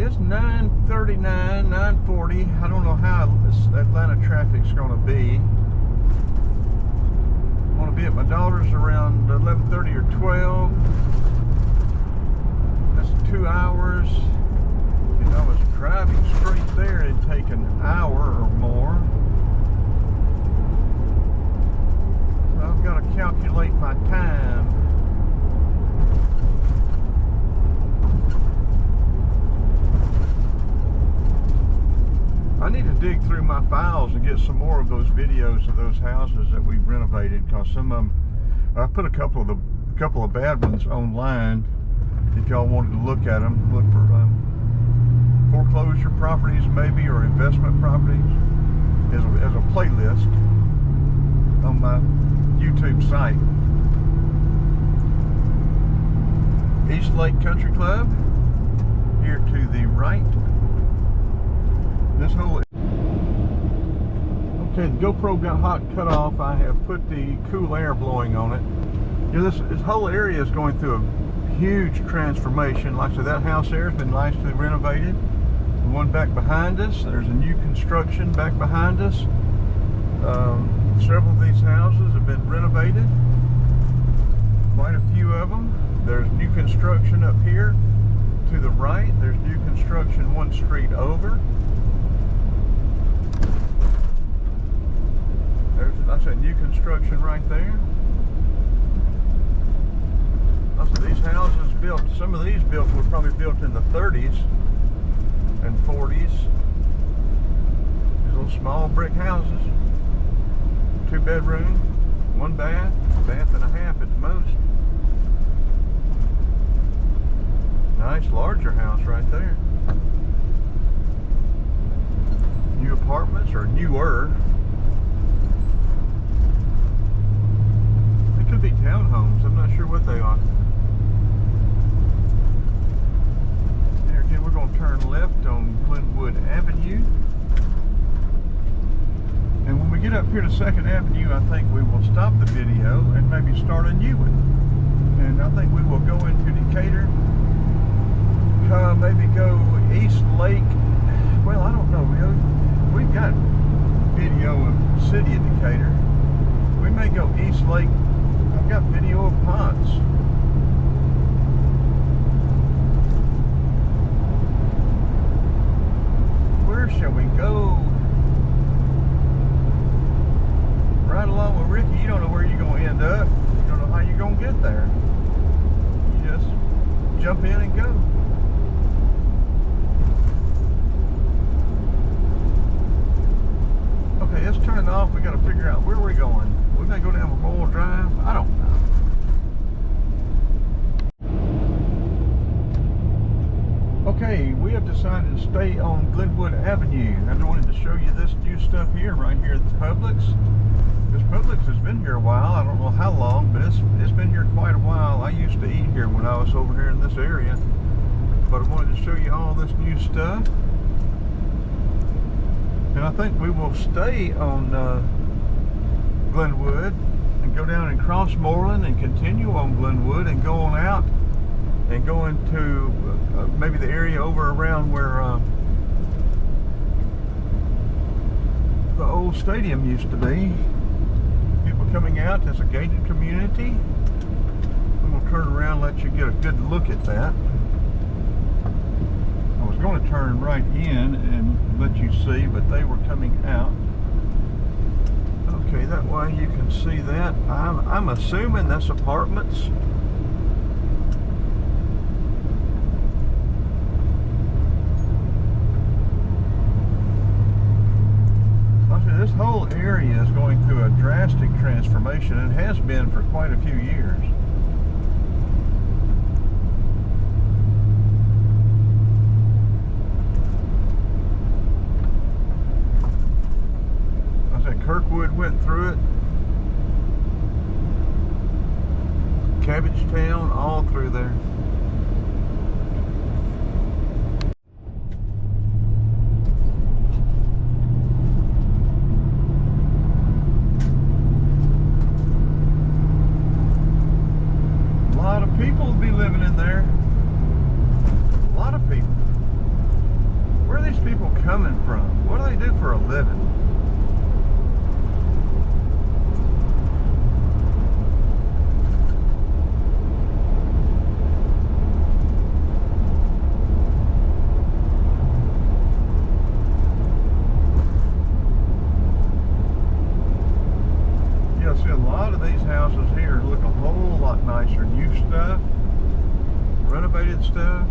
it's 9:39, 9:40. I don't know how this Atlanta traffic's going to be. I want to be at my daughter's around 11:30 or 12. That's 2 hours. If I was driving straight there, it'd take an hour or more. So I've got to calculate my time. I need to dig through my files and get some more of those videos of those houses that we've renovated, because some of them, I put a couple of bad ones online. If y'all wanted to look at them, look for foreclosure properties maybe, or investment properties, as a playlist on my YouTube site. East Lake Country Club here to the right. This whole, okay, the GoPro got hot and cut off. I have put the cool air blowing on it. You know, this whole area is going through a huge transformation. Like I said, that house there has been nicely renovated. The one back behind us, there's a new construction back behind us. Several of these houses have been renovated. Quite a few of them. There's new construction up here to the right. There's new construction one street over. That's a new construction right there. Also, these houses built, some of these were probably built in the 30s and 40s. These little small brick houses. 2 bedroom, 1 bath, bath and a half at the most. Nice larger house right there. New apartments, or newer. Could be townhomes. I'm not sure what they are. There again, we're going to turn left on Glenwood Avenue. And when we get up here to 2nd Avenue, I think we will stop the video and maybe start a new one. And I think we will go into Decatur. Maybe go East Lake. Well, I don't know. We've got video of the city of Decatur. We may go East Lake. I've got video of ponds. Where shall we go? Right along with Ricky. You don't know where you're going to end up. You don't know how you're going to get there. You just jump in and go. Okay, let's turn it off. We got to figure out where we're going. We may go down Memorial Drive. I don't know. Okay, we have decided to stay on Glenwood Avenue. I wanted to show you this new stuff here, right here at the Publix. This Publix has been here a while. I don't know how long, but it's been here quite a while. I used to eat here when I was over here in this area. But I wanted to show you all this new stuff. And I think we will stay on Glenwood and go down and cross Moreland and continue on Glenwood and go on out and go into maybe the area over around where the old stadium used to be. People coming out. As a gated community. I'm going to turn around and let you get a good look at that. I was going to turn right in and let you see, but they were coming out. Okay, that way you can see that. I'm assuming that's apartments. This whole area is going through a drastic transformation and has been for quite a few years. I said Kirkwood went through it. Cabbagetown, all through there. People will be living in there. A lot of people. Where are these people coming from? What do they do for a living? See, a lot of these houses here look a whole lot nicer. New stuff, renovated stuff.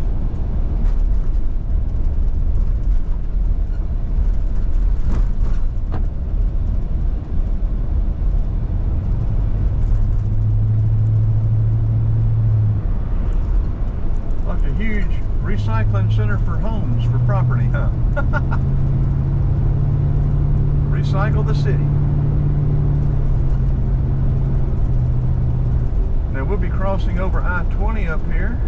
Like a huge recycling center for homes, for property, huh? Recycle the city. Now we'll be crossing over I-20 up here,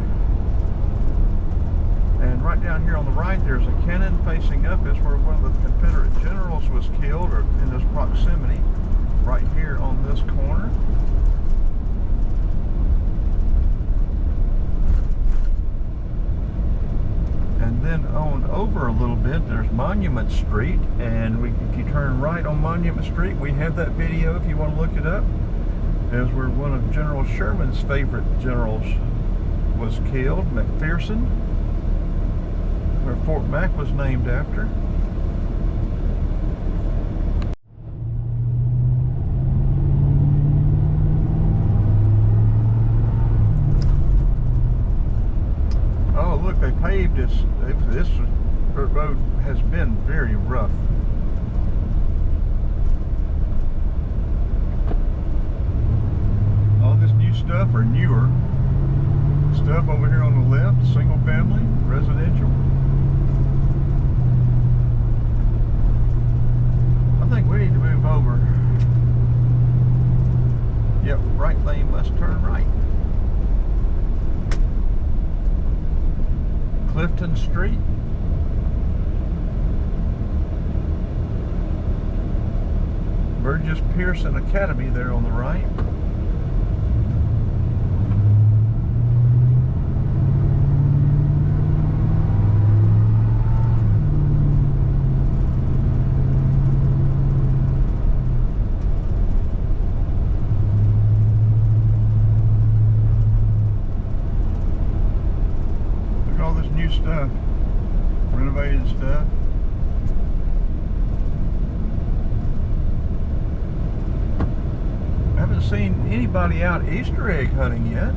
and right down here on the right there's a cannon facing up. It's where one of the Confederate generals was killed, or in this proximity, right here on this corner. And then on over a little bit there's Monument Street, and if you turn right on Monument Street, we have that video if you want to look it up. As where one of General Sherman's favorite generals was killed, McPherson, where Fort Mac was named after. Oh, look, they paved this. This road has been very rough. Stuff or newer stuff over here on the left, single family, residential. I think we need to move over. Yep, right lane must turn right. Clifton Street. Burgess Pearson Academy there on the right. Stuff, renovated stuff. I haven't seen anybody out Easter egg hunting yet.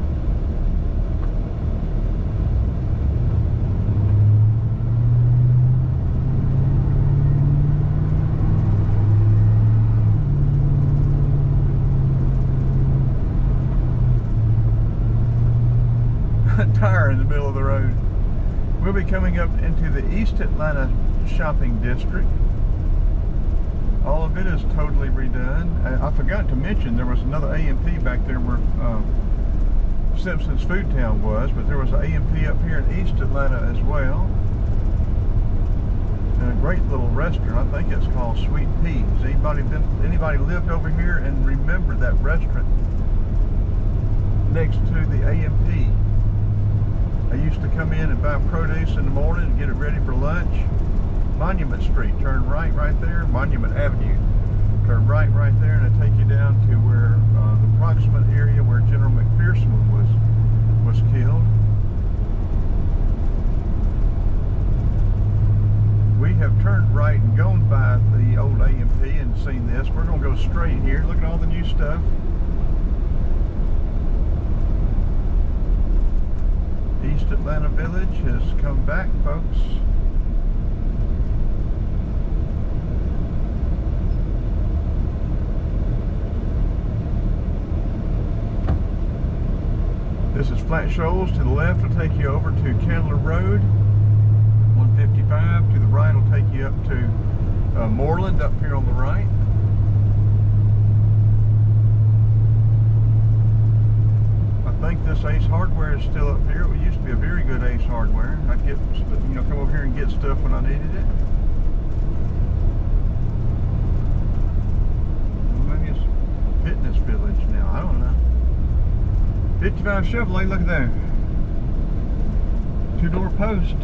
Tire in the middle of the road. We'll be coming up into the East Atlanta shopping district. All of it is totally redone. I forgot to mention there was another A&P back there where Simpson's Food Town was, but there was an A&P up here in East Atlanta as well. And a great little restaurant. I think it's called Sweet Peas. Anybody lived over here and remember that restaurant next to the A&P? I used to come in and buy produce in the morning and get it ready for lunch. Monument Street, turn right there, Monument Avenue. Turn right there, and it'll take you down to where the approximate area where General McPherson was killed. We have turned right and gone by the old A&P and seen this. We're going to go straight here. Look at all the new stuff. East Atlanta Village has come back, folks. This is Flat Shoals. To the left will take you over to Candler Road, 155. To the right will take you up to Moreland, up here on the right. I think this Ace Hardware is still up here. It used to be a very good Ace Hardware. I'd get, come over here and get stuff when I needed it. Well, maybe it's Fitness Village now. I don't know. 55 Chevrolet. Look at there. Two-door post.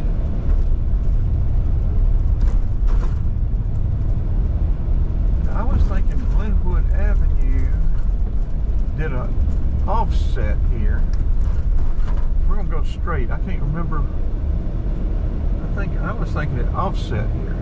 offset here. We're gonna go straight. I can't remember. I was thinking it offset here.